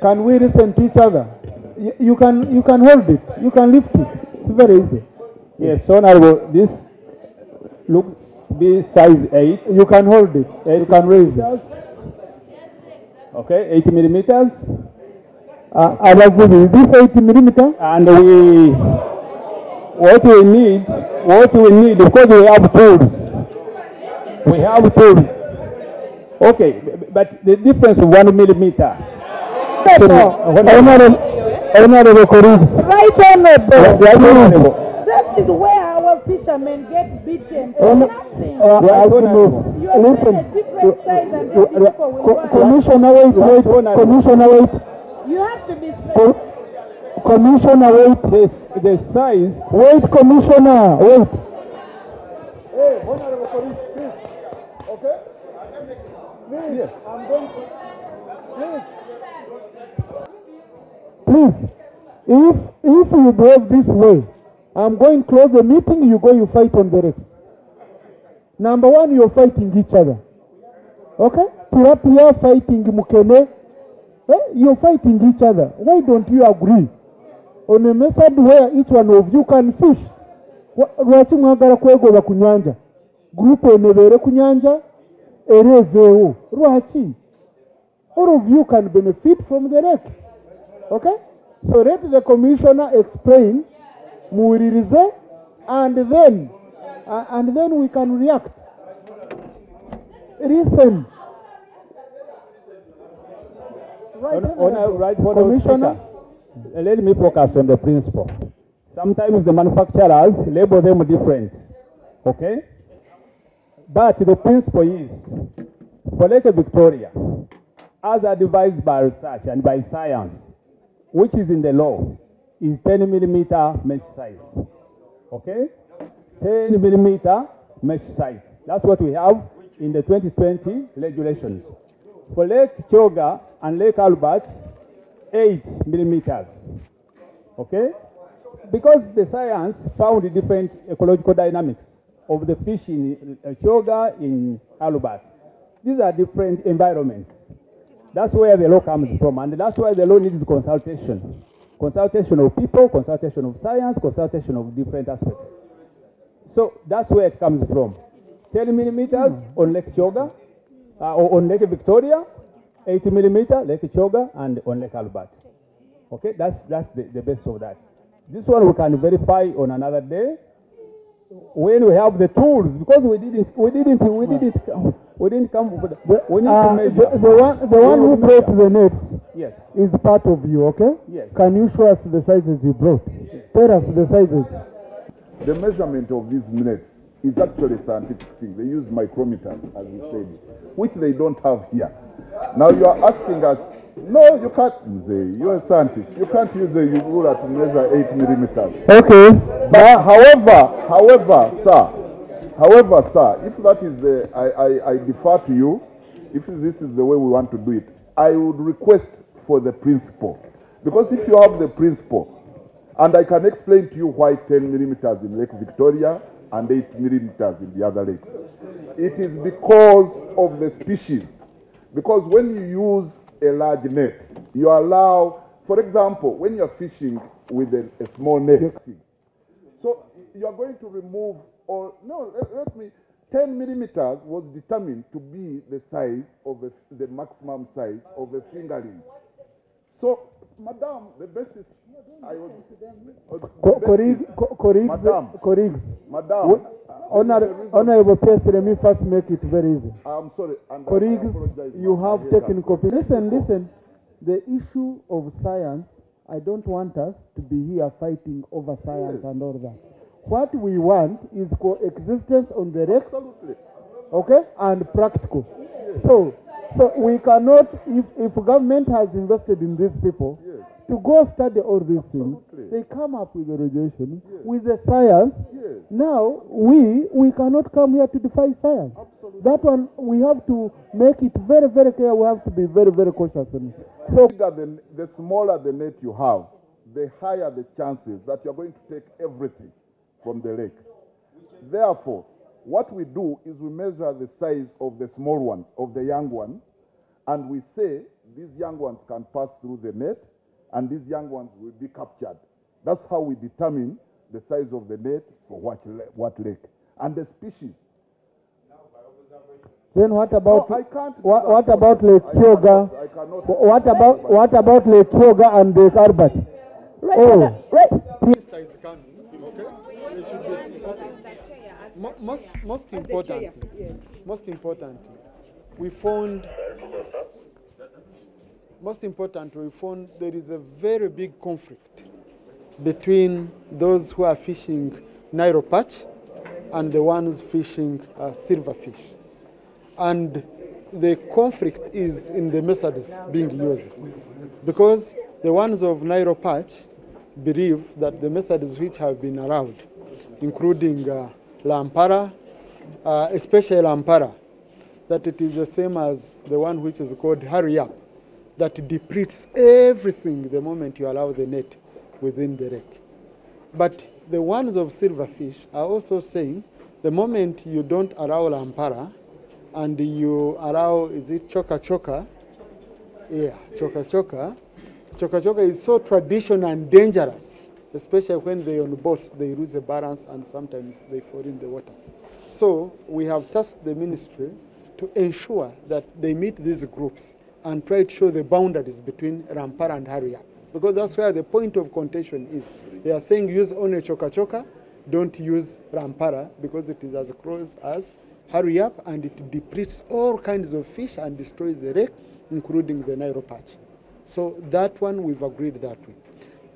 Can we listen to each other? You can hold it. You can lift it. It's very easy. Yes, Honorable, this looks be size 8. You can hold it. You can raise it. Okay, 80 millimeters. I like this 80 millimeter. And what we need, because we have tools. We have tools. Okay, but the difference of 1 millimeter. Honorable colleagues. Right, honorable. That is where our fishermen get beaten for nothing. You are Listen, a different size and the people will want. Commissioner, wait. Commissioner, wait. You have to be straight. Commissioner, wait. The size. Wait, Commissioner, wait. Hey, honorable police, please. Okay? Please, Yes. I'm going to... Please, if you behave this way, I'm going to close the meeting, you go, you fight on the Rex. Number one, you're fighting each other. Okay? Pirapia fighting Mukene. You're fighting each other. Why don't you agree on a method where each one of you can fish? Rwachi mwagara kwegora kunyanja. Group enebere kunyanja, ereveo. Rwachi. All of you can benefit from the wreck. Okay? So let the commissioner explain, Muiririze, and then we can react. Listen. Right, Commissioner. Let me focus on the principle. Sometimes the manufacturers label them different. Okay? But the principle is, for Lake Victoria, as advised by research and by science, which is in the law, is 10 millimeter mesh size. Okay? 10 millimeter mesh size. That's what we have in the 2020 regulations. For Lake Choga and Lake Albert, 8 millimeters. Okay? Because the science found the different ecological dynamics of the fish in Choga, in Albert. These are different environments. That's where the law comes from, and that's why the law needs consultation. Consultation of people, consultation of science, consultation of different aspects. So that's where it comes from. 10 millimeters on Lake Choga, on Lake Victoria, 80 millimeter Lake Choga, and on Lake Albert. Okay, that's the best of that. This one we can verify on another day when we have the tools, because we didn't come with we need to measure. The one who brought the nets, yes, is part of you, okay? Yes. Can you show us the sizes you brought? Yes. Tell us the sizes. The measurement of these nets is actually a scientific thing. They use micrometers, as you said, which they don't have here. Now you are asking us, no, you can't. You're a scientist. You can't use a ruler to measure 8 millimeters. Okay. But however, sir, if that is the, I defer to you. If this is the way we want to do it, I would request for the principle. Because if you have the principle, and I can explain to you why 10 millimeters in Lake Victoria and 8 millimeters in the other lakes. It is because of the species. Because when you use a large net, you allow, for example, when you're fishing with a small net, so you're going to remove, or no, let me, 10 millimeters was determined to be the size of the maximum size of a fingerling. So, Madam, the best is, I was, colleagues, Madam, Honorable President, let me first make it very easy. I'm sorry. And colleagues, you have technical people. Listen. The issue of science, I don't want us to be here fighting over science and all that. What we want is coexistence on the Rex, okay, and practical. So we cannot, if government has invested in these people, to go study all these things, they come up with a regulation, with the science. Now, we cannot come here to defy science. That one, we have to make it very, very clear. We have to be very, very cautious. So the smaller the net you have, the higher the chances that you're going to take everything from the lake. Therefore, what we do is we measure the size of the small one, of the young one, and we say these young ones can pass through the net, and these young ones will be captured. That's how we determine the size of the net for what lake and the species. Then what about No, I can't do what that. about Lake Kyoga? I cannot. What about Lake Kyoga and Lake Albert? Minister is coming, okay? They should be, okay. Most importantly, most importantly, we found there is a very big conflict between those who are fishing Nairo perch and the ones fishing silverfish. And the conflict is in the methods being used, because the ones of Nairo perch believe that the methods which have been allowed, including Lampara, especially Lampara, that it is the same as the one which is called hurry up, that depletes everything the moment you allow the net within the wreck. But the ones of silverfish are also saying the moment you don't allow Lampara and you allow, is it choka choka? Yeah, choka choka. Choka choka is so traditional and dangerous, especially when they're on boats, they lose the balance and sometimes they fall in the water. So we have tasked the ministry to ensure that they meet these groups and try to show the boundaries between Rampara and Haria, because that's where the point of contention is. They are saying use only choka choka, don't use Rampara, because it is as close as hurry up and it depletes all kinds of fish and destroys the wreck, including the Nairo perch. So that one we've agreed that way.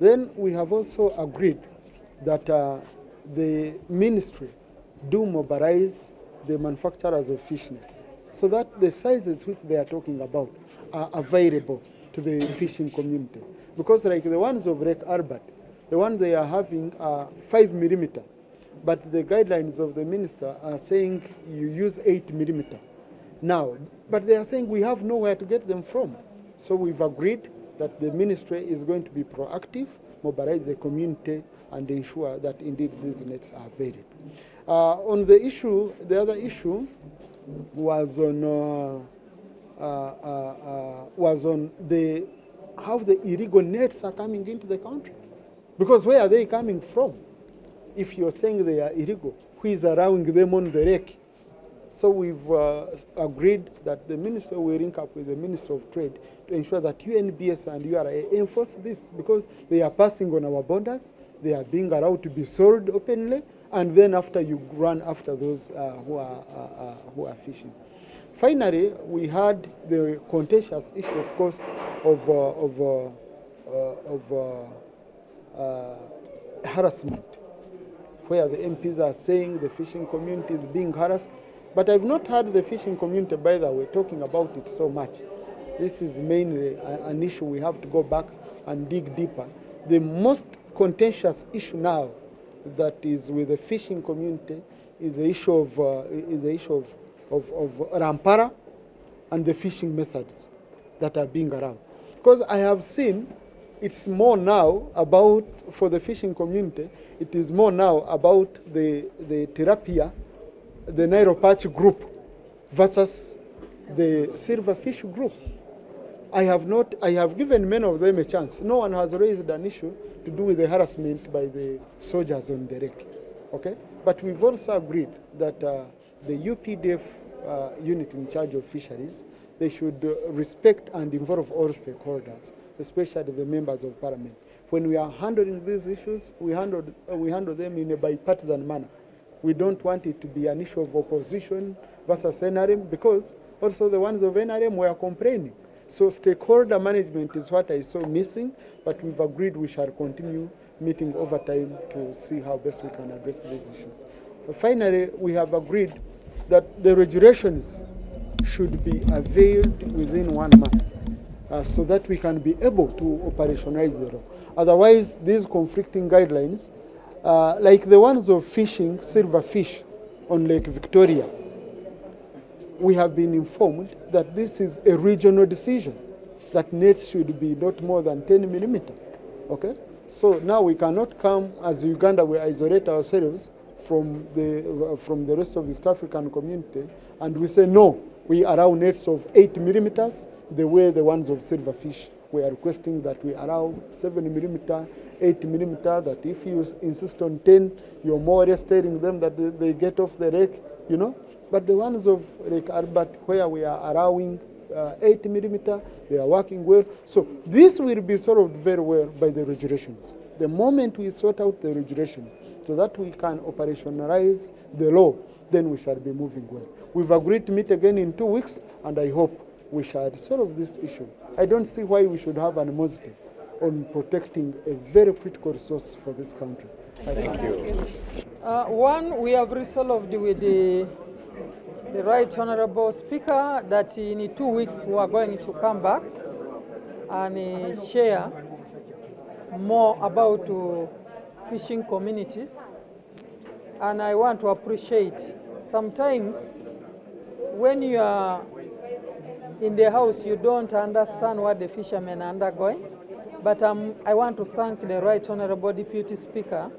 Then we have also agreed that the ministry do mobilize the manufacturers of fish nets so that the sizes which they are talking about are available to the fishing community. Because like the ones of Lake Albert, the ones they are having are 5 millimeter. But the guidelines of the minister are saying you use 8 millimeter now. But they are saying we have nowhere to get them from. So we've agreed that the ministry is going to be proactive, mobilize the community, and ensure that indeed these nets are varied. On the issue, the other issue was on how the illegal nets are coming into the country. Because where are they coming from? If you're saying they are illegal, who is allowing them on the wreck? So we've agreed that the minister will link up with the Minister of Trade to ensure that UNBS and URA enforce this, because they are passing on our borders, they are being allowed to be sold openly, and then after you run after those who are fishing. Finally, we had the contentious issue, of course, of harassment, where the MPs are saying the fishing community is being harassed. But I've not heard the fishing community, by the way, talking about it so much. This is mainly an issue we have to go back and dig deeper. The most contentious issue now that is with the fishing community is the issue of Rampara and the fishing methods that are being around. Because I have seen it's more now about, for the fishing community, it is more now about the tilapia, the Nairo perch group versus the silverfish group. I have given many of them a chance. No one has raised an issue to do with the harassment by the soldiers on the wreck. Okay? But we've also agreed that the UPDF unit in charge of fisheries, they should respect and involve all stakeholders, especially the members of parliament. When we are handling these issues, we handle them in a bipartisan manner. We don't want it to be an issue of opposition versus NRM, because also the ones of NRM were complaining. So stakeholder management is what I saw missing, but we've agreed we shall continue meeting over time to see how best we can address these issues. Finally, we have agreed that the regulations should be availed within 1 month so that we can be able to operationalize the law. Otherwise, these conflicting guidelines, like the ones of fishing silverfish on Lake Victoria, we have been informed that this is a regional decision, that nets should be not more than 10 millimeter. Okay? So now we cannot come as Uganda, we isolate ourselves from the rest of the East African community, and we say, no, We allow nets of 8 millimeters, the way the ones of silverfish. We are requesting that we allow 7 millimeter, 8 millimeter, that if you insist on 10, you're more or less telling them that they get off the wreck, you know. But the ones of Lake Albert, where we are allowing 8 millimeter, they are working well. So this will be solved very well by the regulations. The moment we sort out the regulation so that we can operationalize the law, then we shall be moving well. We've agreed to meet again in 2 weeks, and I hope we shall solve this issue. I don't see why we should have animosity on protecting a very critical resource for this country. Thank you. One, we have resolved with the Right Honorable Speaker that in 2 weeks we are going to come back and share more about fishing communities. And I want to appreciate, sometimes when you are in the house, you don't understand what the fishermen are undergoing. But I want to thank the Right Honorable Deputy Speaker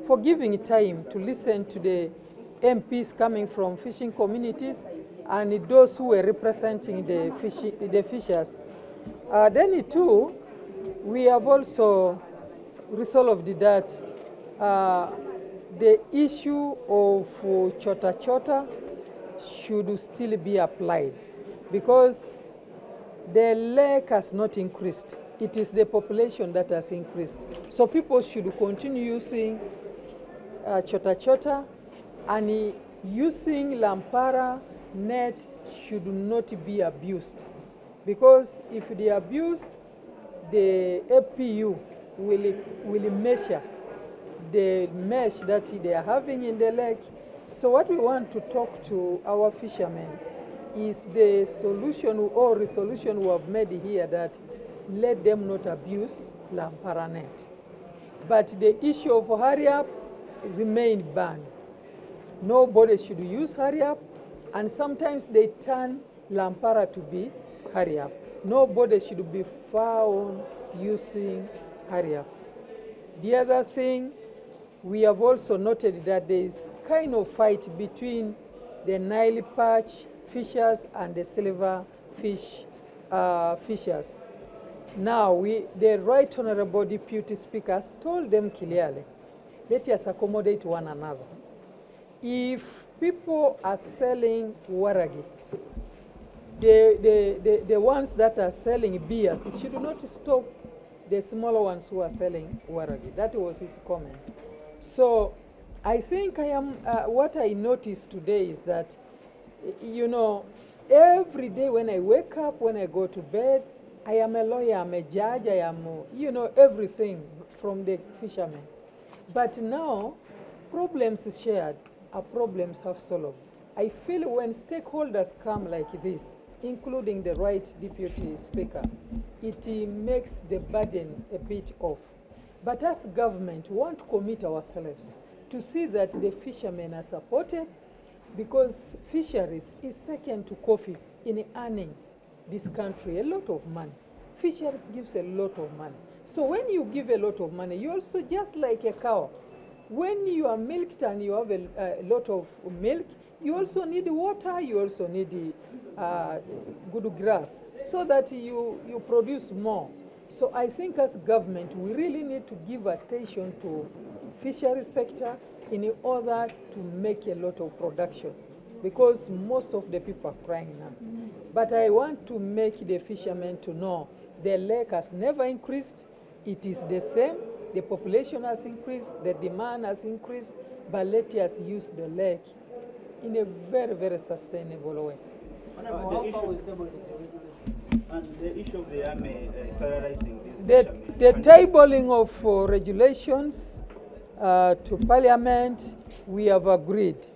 for giving time to listen to the MPs coming from fishing communities and those who were representing the fishers. Then too, we have also resolved that the issue of chota should still be applied, because the lake has not increased. It is the population that has increased. So people should continue using chota, and using lampara net should not be abused. Because if they abuse, the APU will measure the mesh that they are having in the lake. So what we want to talk to our fishermen is the solution or resolution we have made here, that let them not abuse lampara net. But the issue of hurry up remain banned. Nobody should use hurry up, and sometimes they turn lampara to be hurry up. Nobody should be found using hurry up. The other thing, we have also noted that there is kind of fight between the Nile perch fishers and the silver fish fishers. Now, the Right Honorable Deputy Speakers told them clearly, let us accommodate one another. If people are selling waragi, the ones that are selling beers should not stop the smaller ones who are selling waragi. That was his comment. So I think what I noticed today is that, you know, every day when I wake up, when I go to bed, I am a lawyer, I'm a judge, I am, you know, everything from the fishermen. But now, problems shared are problems have solved. I feel when stakeholders come like this, including the Right Deputy Speaker, it makes the burden a bit off. But as government, we want to commit ourselves to see that the fishermen are supported, because fisheries is second to coffee in earning this country a lot of money. Fisheries gives a lot of money. So when you give a lot of money, you also, just like a cow, when you are milked and you have a lot of milk, you also need water, you also need good grass, so that you produce more. So I think as government, we really need to give attention to fishery sector in order to make a lot of production, because most of the people are crying now. But I want to make the fishermen to know the lake has never increased. It is the same. The population has increased, the demand has increased, but let us use the lake in a very, very sustainable way. The issue of the army prioritizing the tabling of regulations to Parliament, we have agreed.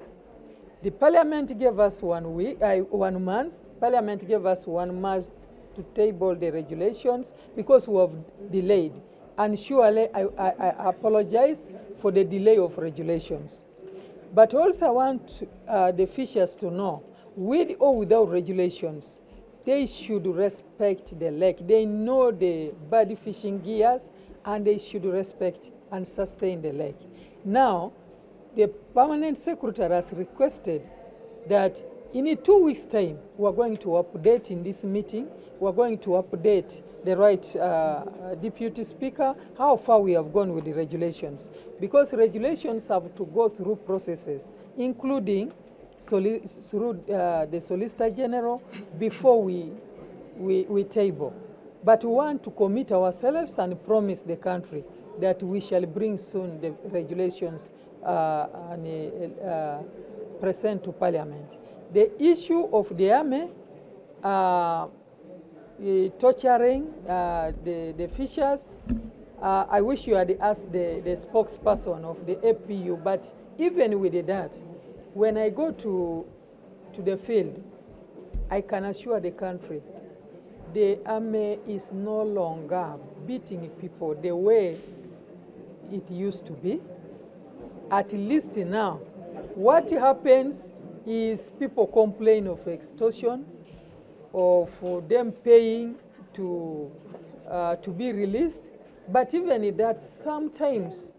The Parliament gave us 1 week, 1 month. Parliament gave us 1 month to table the regulations because we have delayed. And surely I apologize for the delay of regulations. But also I want the fishers to know, with or without regulations, they should respect the lake. They know the bad fishing gears, and they should respect and sustain the lake. Now, the permanent secretary has requested that In 2 weeks' time, we're going to update in this meeting. We're going to update the right Deputy Speaker, how far we have gone with the regulations. Because regulations have to go through processes, including through the Solicitor General before we table. But we want to commit ourselves and promise the country that we shall bring soon the regulations and present to Parliament. The issue of the army, torturing the fishers, I wish you had asked the spokesperson of the APU, but even with that, when I go to the field, I can assure the country, the army is no longer beating people the way it used to be. At least now, what happens is people complain of extortion, or for them paying to be released. But even in that, sometimes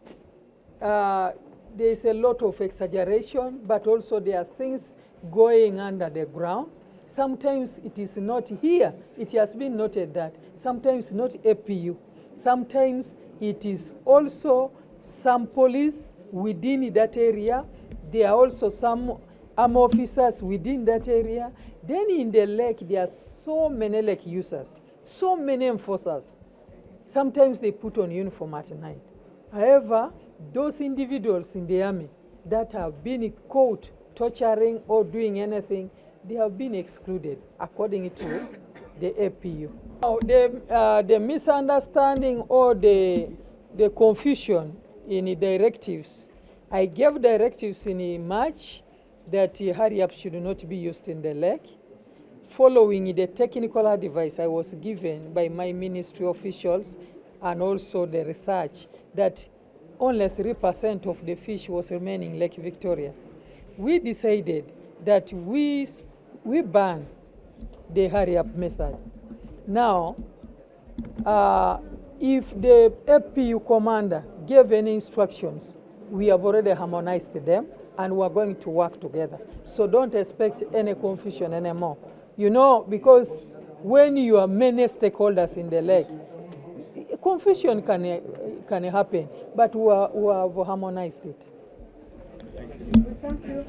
there is a lot of exaggeration, but also there are things going under the ground. Sometimes it is not here. It has been noted that sometimes not APU. Sometimes it is also some police within that area. There are also some armed officers within that area. Then in the lake, there are so many lake users, so many enforcers. Sometimes they put on uniform at night. However, those individuals in the army that have been caught torturing or doing anything, they have been excluded according to the APU. Now, the misunderstanding or the confusion in the directives, I gave directives in March that hurry up should not be used in the lake. Following the technical advice I was given by my ministry officials and also the research that only 3% of the fish was remaining in Lake Victoria, we decided that we ban the hurry up method. Now, if the APU commander gave any instructions, we have already harmonized them and we are going to work together. So don't expect any confusion anymore. You know, because when you are many stakeholders in the lake, confusion can happen, but we have harmonized it. Thank you.